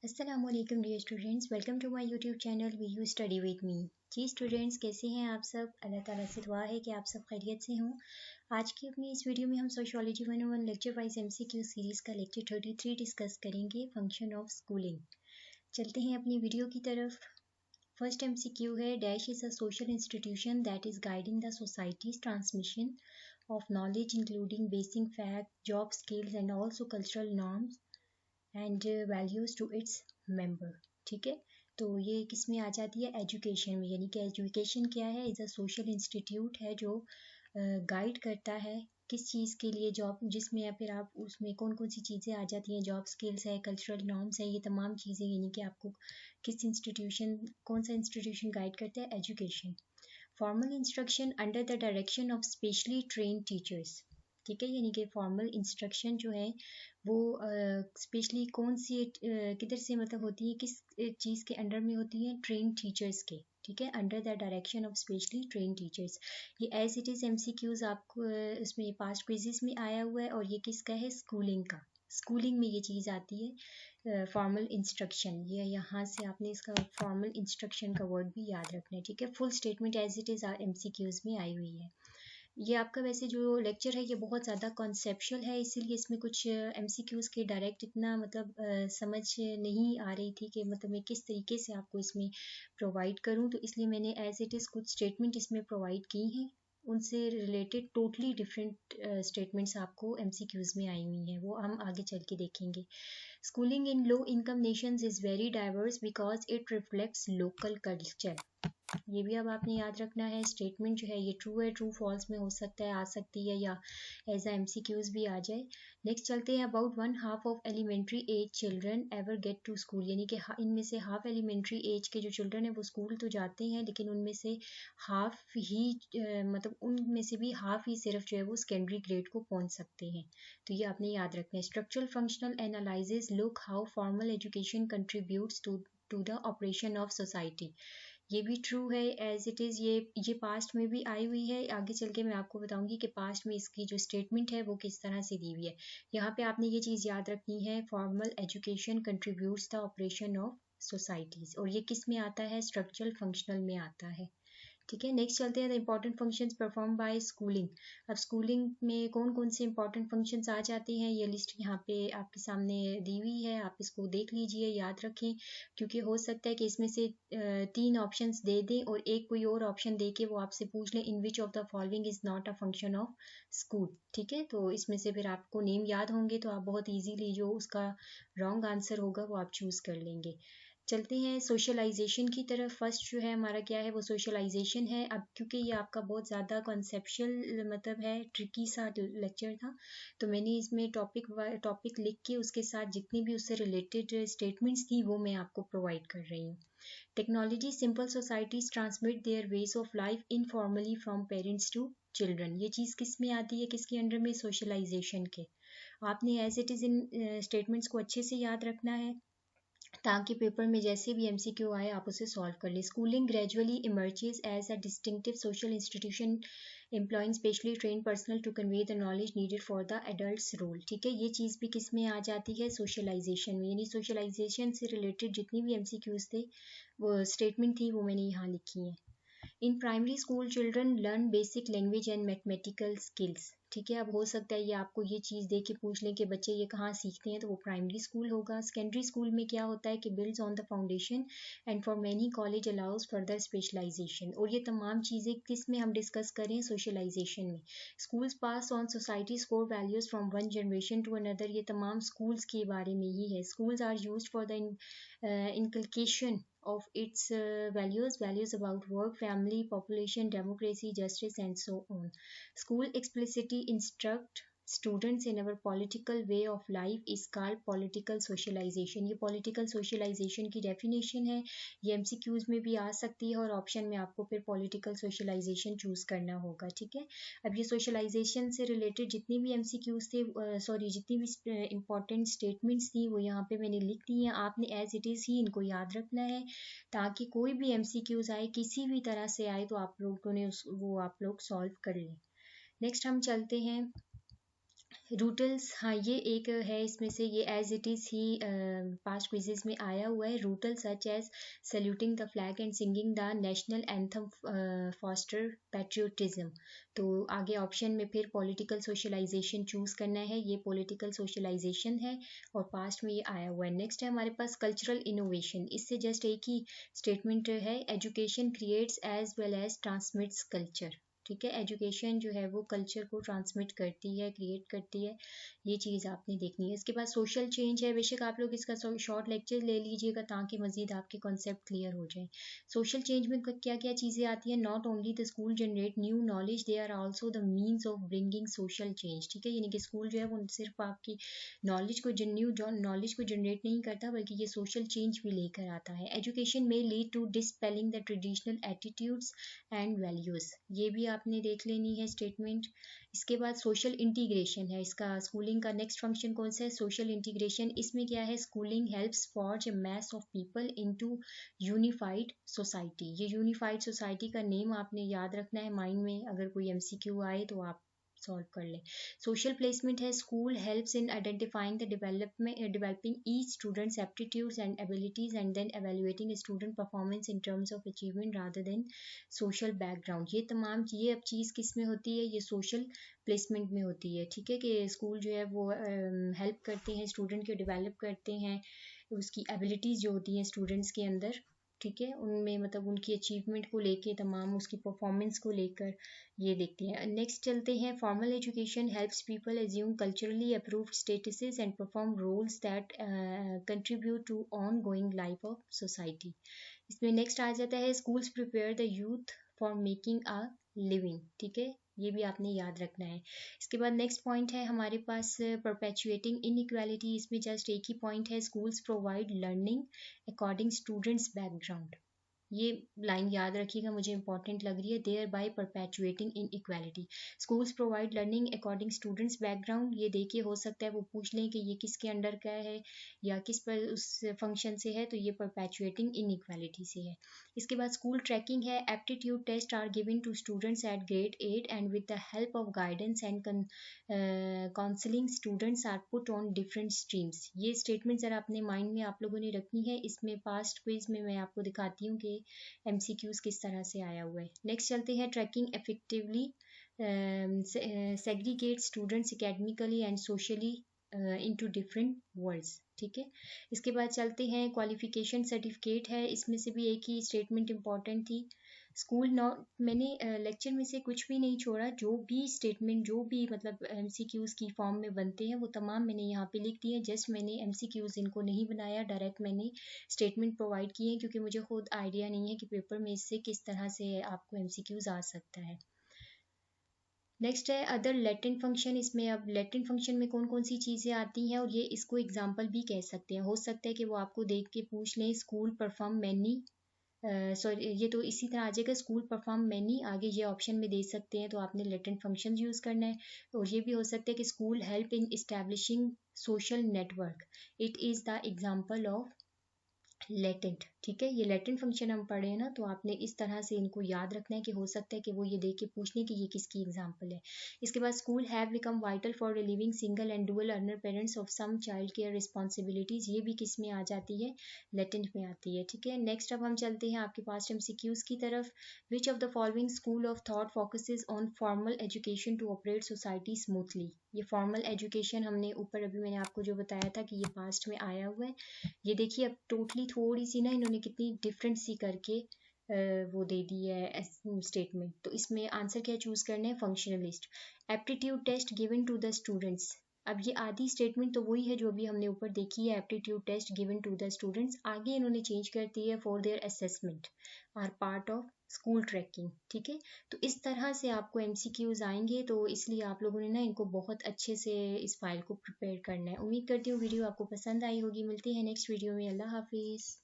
अस्सलामुअलैकुम dear students, welcome to my YouTube channel V U study with me. जी students, कैसे हैं आप सब? अल्लाह ताला से दुआ है कि आप सब खैरियत से हों। आज की अपनी इस वीडियो में हम sociology 101 lecture wise MCQ series का लेक्चर 33 डिस्कस करेंगे, फंक्शन ऑफ स्कूलिंग। चलते हैं अपनी वीडियो की तरफ। फर्स्ट एमसीक्यू है, dash is a social institution that is guiding the society's transmission of knowledge including basic fact, job skills and also cultural norms and values to its member. ठीक है, तो ये किस में आ जाती है? एजुकेशन में। यानी कि एजुकेशन क्या है? इज़ अ सोशल इंस्टीट्यूट है जो गाइड करता है किस चीज़ के लिए, जॉब जिसमें या फिर आप उसमें कौन कौन सी चीज़ें आ जाती हैं, जॉब स्किल्स है, कल्चरल नॉर्म्स है, ये तमाम चीज़ें। यानी कि आपको किस इंस्टीट्यूशन, कौन सा इंस्टीट्यूशन गाइड करता है? Education. Formal instruction under the direction of specially train teachers. ठीक है, यानी कि फॉर्मल इंस्ट्रक्शन जो है वो स्पेशली कौन सी किधर से मतलब होती है, किस चीज़ के अंडर में होती है? ट्रेन टीचर्स के। ठीक है, under the direction of specially train teachers. ये एज इट इज़ एमसीक्यूज आपको इसमें पास्ट क्विजेस में आया हुआ है, और ये किसका है? स्कूलिंग का। स्कूलिंग में ये चीज़ आती है, फॉर्मल इंस्ट्रक्शन। ये यहाँ से आपने इसका फॉर्मल इंस्ट्रक्शन का वर्ड भी याद रखना है। ठीक है, full statement as it is MCQs में आई हुई है। ये आपका वैसे जो लेक्चर है ये बहुत ज़्यादा कॉन्सेप्चुअल है, इसीलिए इसमें कुछ एमसीक्यूज़ के डायरेक्ट इतना मतलब समझ नहीं आ रही थी कि मतलब मैं किस तरीके से आपको इसमें प्रोवाइड करूं, तो इसलिए मैंने एज इट इज़ कुछ स्टेटमेंट इसमें प्रोवाइड की हैं। उनसे रिलेटेड टोटली डिफरेंट स्टेटमेंट्स आपको एमसीक्यूज़ में आई हुई हैं, वो हम आगे चल के देखेंगे। Schooling in low income Nations is very diverse because it reflects local culture. ये भी अब आपने याद रखना है। स्टेटमेंट जो है ये ट्रू है, ट्रू फॉल्स में हो सकता है, आ सकती है, या एज आ एमसीक्यूज भी आ जाए। नेक्स्ट चलते हैं। About one half of elementary age children ever get to school. यानी कि इनमें से हाफ एलिमेंट्री एज के जो चिल्ड्रन है वो स्कूल तो जाते हैं, लेकिन उनमें से हाफ ही मतलब उनमें से भी हाफ ही सिर्फ जो है वो सेकेंडरी ग्रेड को पहुंच सकते हैं। तो ये आपने याद रखना है। Structural functional analysis look how formal education contributes to the operation of society. ये भी ट्रू है एज इट इज़। ये पास्ट में भी आई हुई है। आगे चल के मैं आपको बताऊंगी कि पास्ट में इसकी जो स्टेटमेंट है वो किस तरह से दी हुई है। यहाँ पे आपने ये चीज़ याद रखनी है, formal education contributes the operation of societies, और ये किस में आता है? स्ट्रक्चरल फंक्शनल में आता है। ठीक है, नेक्स्ट चलते हैं। The important functions perform by schooling. अब स्कूलिंग में कौन कौन से इंपॉर्टेंट फंक्शंस आ जाते हैं, ये लिस्ट यहाँ पे आपके सामने दी हुई है, आप इसको देख लीजिए, याद रखें, क्योंकि हो सकता है कि इसमें से तीन ऑप्शंस दे दें और एक कोई और ऑप्शन दे के वो आपसे पूछ लें in which of the following is not a function of school. ठीक है, तो इसमें से फिर आपको नेम याद होंगे तो आप बहुत ईजीली जो उसका रॉन्ग आंसर होगा वो आप चूज़ कर लेंगे। चलते हैं सोशलाइजेशन की तरफ। फर्स्ट जो है हमारा क्या है? वो सोशलाइजेशन है। अब क्योंकि ये आपका बहुत ज़्यादा कॉन्सेप्चुअल मतलब है, ट्रिकी सा लेक्चर था, तो मैंने इसमें टॉपिक लिख के उसके साथ जितनी भी उससे रिलेटेड स्टेटमेंट्स थी वो मैं आपको प्रोवाइड कर रही हूँ। Technology simple societies transmit their ways of life informally from parents to children. ये चीज़ किस में आती है, किसके अंडर में? सोशलाइजेशन के। आपने एज इट इज़ इन स्टेटमेंट्स को अच्छे से याद रखना है ताकि पेपर में जैसे भी एमसीक्यू आए आप उसे सॉल्व कर लें। Schooling gradually emerges as a distinctive social institution employing specially train personnel to convey the knowledge needed for the adults role. ठीक है, ये चीज़ भी किस में आ जाती है? सोशलाइजेशन में। यानी सोशलाइजेशन से रिलेटेड जितनी भी एमसीक्यूज थे, वो स्टेटमेंट थी, वो मैंने यहाँ लिखी है। In primary school children learn basic language and mathematical skills. ठीक है, अब हो सकता है ये आपको ये चीज़ दे के पूछ लें कि बच्चे ये कहाँ सीखते हैं, तो वो प्राइमरी स्कूल होगा। सेकेंडरी स्कूल में क्या होता है कि builds on the foundation and for many college allows further specialisation. और ये तमाम चीज़ें किस में हम डिस्कस करें? सोशलाइजेशन में। Schools pass on societies core values from one generation to another. ये तमाम स्कूल्स के बारे में ही है। Schools are use for the inculcation of its values about work, family, population, democracy, justice, and so on. School explicitly instruct students in our political way of life is called political socialization. ये political socialization की definition है, ये MCQs में भी आ सकती है और option में आपको फिर political socialization चूज करना होगा। ठीक है, अब ये socialization से रिलेटेड जितनी भी MCQs थे, सॉरी जितनी भी इंपॉर्टेंट स्टेटमेंट्स थी वो यहाँ पे मैंने लिख दी हैं। आपने एज इट इज़ ही इनको याद रखना है ताकि कोई भी MCQs आए, किसी भी तरह से आए, तो आप लोगों ने वो आप लोग सॉल्व कर लें। नेक्स्ट हम चलते हैं रूटल्स, हाँ ये एक है इसमें से, ये एज इट इज़ ही पास्ट क्विजेज में आया हुआ है। Rituals such as saluting the flag and singing the national anthem foster patriotism. तो आगे ऑप्शन में फिर पॉलिटिकल सोशलाइजेशन चूज करना है, ये पॉलिटिकल सोशलाइजेशन है और पास्ट में ये आया हुआ है। नेक्स्ट है हमारे पास कल्चरल इनोवेशन, इससे जस्ट एक ही स्टेटमेंट है, education creates as well as transmits culture. ठीक है, एजुकेशन जो है वो कल्चर को ट्रांसमिट करती है, क्रिएट करती है, ये चीज़ आपने देखनी है। इसके बाद सोशल चेंज है, बेशक आप लोग इसका शॉर्ट लेक्चर ले लीजिएगा ताकि मजीद आपके कॉन्सेप्ट क्लियर हो जाए। सोशल चेंज में क्या क्या चीज़ें आती हैं, not only the school generate new knowledge, they are also the means of bringing social change. ठीक है, यानी कि स्कूल जो है वो सिर्फ आपकी नॉलेज को न्यू नॉलेज को जनरेट नहीं करता बल्कि ये सोशल चेंज भी लेकर आता है। एजुकेशन में lead to dispelling the traditional attitudes and values, ये भी आपने देख लेनी है स्टेटमेंट। इसके बाद सोशल इंटीग्रेशन है, इसका स्कूलिंग का नेक्स्ट फंक्शन कौन सा है, सोशल इंटीग्रेशन। इसमें क्या है, schooling helps forge A mass of people into unified society. ये यूनिफाइड सोसाइटी का नेम आपने याद रखना है माइंड में, अगर कोई एमसीक्यू आए तो आप सॉल्व कर लें। सोशल प्लेसमेंट है, school helps in identifying the developing each students aptitudes and abilities and then evaluating student performance in terms of achievement rather than social background. ये तमाम ये अब चीज़ किस में होती है, ये सोशल प्लेसमेंट में होती है। ठीक है, कि स्कूल जो है वो हेल्प करते हैं स्टूडेंट को, डेवलप करते हैं उसकी एबिलिटीज़ जो होती हैं स्टूडेंट्स के अंदर। ठीक है, उनमें मतलब उनकी अचीवमेंट को लेके, तमाम उसकी परफॉर्मेंस को लेकर ये देखते हैं। नेक्स्ट चलते हैं, formal education helps people assume culturally approved statuses and perform roles that contribute to ongoing life of society. इसमें नेक्स्ट आ जाता है, schools prepare the youth for making a living. ठीक है, ये भी आपने याद रखना है। इसके बाद नेक्स्ट पॉइंट है हमारे पास परपेचुएटिंग इनइक्वालिटी, इसमें जस्ट एक ही पॉइंट है, schools provide learning according students background. ये लाइन याद रखिएगा, मुझे इंपॉर्टेंट लग रही है, thereby perpetuating inequality. Schools provide learning according students background, ये देखिए हो सकता है वो पूछ लें कि ये किसके अंडर का है या किस पर उस फंक्शन से है, तो ये परपेचुएटिंग इन इक्वालिटी से है। इसके बाद स्कूल ट्रैकिंग है, aptitude test are given to students at grade 8 and with the help of guidance and counselling students are put on different streams. ये स्टेटमेंट ज़रा अपने माइंड में आप लोगों ने रखनी है। इसमें पास्ट क्विज में मैं आपको दिखाती हूँ कि एमसीक्यूज किस तरह से आया हुआ है। नेक्स्ट चलते हैं, tracking effectively segregate students academically and socially into different worlds. ठीक है, इसके बाद चलते हैं, क्वालिफिकेशन सर्टिफिकेट है, इसमें से भी एक ही स्टेटमेंट इंपॉर्टेंट थी। स्कूल नॉट, मैंने लेक्चर में से कुछ भी नहीं छोड़ा, जो भी स्टेटमेंट जो भी मतलब एमसीक्यूज की फॉर्म में बनते हैं वो तमाम मैंने यहाँ पे लिख दिए। जस्ट मैंने एमसीक्यूज इनको नहीं बनाया, डायरेक्ट मैंने स्टेटमेंट प्रोवाइड किए क्योंकि मुझे खुद आइडिया नहीं है कि पेपर में इससे किस तरह से आपको एमसीक्यूज आ सकता है। नेक्स्ट है अदर लेटेंट फंक्शन, इसमें अब लेटेंट फंक्शन में कौन कौन सी चीज़ें आती हैं और ये इसको एग्जाम्पल भी कह सकते हैं। हो सकता है कि वो आपको देख के पूछ लें, स्कूल परफॉर्म मैनी, सॉरी ये तो इसी तरह आ जाएगा, स्कूल परफॉर्म मैनी, आगे ये ऑप्शन में दे सकते हैं तो आपने लेटेंट फंक्शन यूज़ करना है। और ये भी हो सकता है कि school help in establishing social network, it is the example of latent. ठीक है, ये लेटेंट फंक्शन हम पढ़े हैं ना, तो आपने इस तरह से इनको याद रखना है कि हो सकता है कि वो ये देख के पूछ लें कि ये किसकी एग्जांपल है। इसके बाद school have become vital for relieving single and dual earner parents of some child care responsibilities, ये भी किस में आ जाती है, लेटेंट में आती है। ठीक है, नेक्स्ट अब हम चलते हैं आपके पास एमसीक्यूज की तरफ। Which of the following school of thought focuses on formal education to operate society smoothly. ये फॉर्मल एजुकेशन हमने ऊपर अभी मैंने आपको जो बताया था कि ये पास्ट में आया हुआ है। ये देखिए अब टोटली थोड़ी सी ना इन्होंने कितनी डिफरेंट सी करके वो दे दी है स्टेटमेंट। तो इसमें आंसर क्या चूज करना है, functionalist. Aptitude test given to the students, अब ये आधी स्टेटमेंट तो वही है जो अभी हमने ऊपर देखी है, aptitude test given to the students, आगे इन्होंने चेंज कर दी है for their assessment are part of school tracking. ठीक है, तो इस तरह से आपको एमसीक्यूज आएंगे, तो इसलिए आप लोगों ने ना इनको बहुत अच्छे से इस फाइल को प्रिपेयर करना है। उम्मीद करती हूँ वीडियो आपको पसंद आई होगी। मिलती है नेक्स्ट वीडियो में, अल्लाह हाफिज़।